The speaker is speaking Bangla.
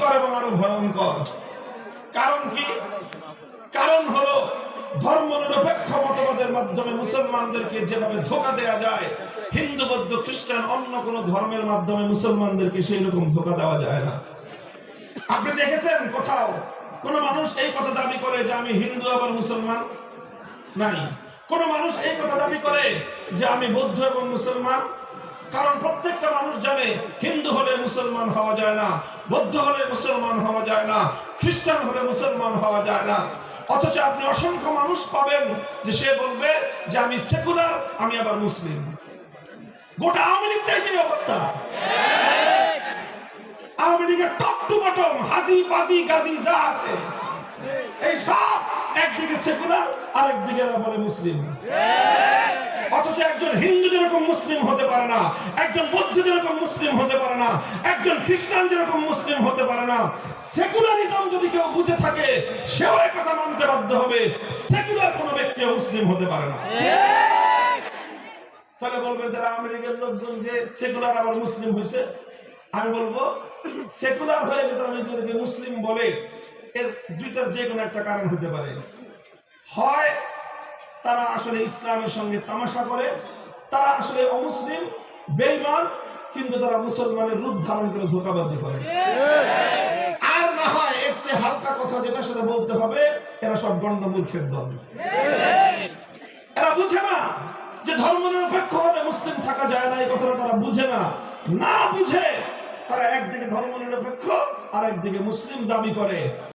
ভয়ঙ্কর এবং আরো ভয়ঙ্কর। কারণ কি? কারণ হলো ধর্ম নিরপেক্ষ মতবাদের মাধ্যমে মুসলমানদেরকে যেভাবে ধোঁকা দেওয়া যায়, হিন্দু বৌদ্ধ খ্রিস্টান অন্য কোন ধর্মের মাধ্যমে মুসলমানদেরকে সেই রকম ধোঁকা দেওয়া যায় না। আপনি দেখেছেন কোথাও কোন মানুষ এই কথা দাবি করে যে আমি হিন্দু আবার মুসলমান? নাই। কোন মানুষ এই কথা দাবি করে যে আমি বৌদ্ধ এবং মুসলমান? কারণ প্রত্যেকটা মানুষ জানে হিন্দু হলে মুসলমান হওয়া যায় না, বৌদ্ধ হলে মুসলমান হওয়া যায় না, খ্রিস্টান হলে মুসলমান হওয়া যায় না। অথচ আপনি অসংখ্য মানুষ পাবেন যে সে বলবে যে আমি সেকুলার, আমি আবার মুসলিম। গোটা আওয়ামী লীগটাই কি অবস্থা? আওয়ামী লীগের টপ টু বটম হাজি বাজি গাজি যা আছে এই সব একদিকে সেকুলার আর একদিকে বলে মুসলিম। অথচ একজন হিন্দু যেরকম মুসলিম হতে পারে না, একজন বৌদ্ধ যেরকম মুসলিম হতে পারে না, একজন খ্রিস্টান যেরকম মুসলিম হতে পারে না, সেকুলারিজম যদি কেউ বুঝে থাকে সেও এই কথা মানতে বাধ্য হবে সেকুলার কোনো ব্যক্তি মুসলিম হতে পারে না। তাহলে বলবেন যারা আওয়ামী লীগের লোকজন যে সেকুলার আবার মুসলিম হয়েছে, আমি বলবো সেকুলার হয়ে যে তারা নিজেদেরকে মুসলিম বলে এর দুইটার যে কোনো একটা কারণ হতে পারে। হয় তারা আসলে ইসলামের সঙ্গে তামাশা করে, তারা আসলে অমুসলিম বেঈমান, কিন্তু তারা মুসলমানের রূপ ধারণ করে ধোঁকাবাজি করে। আর না হয় এর চেয়ে হালকা কথা যেটা সেটা বলতে হবে এরা সব গণ্ড মূর্খের দল। এরা বুঝে না যে ধর্ম নিরপেক্ষ হলে মুসলিম থাকা যায় না, এই কথাটা তারা বুঝে না। না বুঝে তারা একদিকে ধর্ম নিরপেক্ষ আর একদিকে মুসলিম দাবি করে।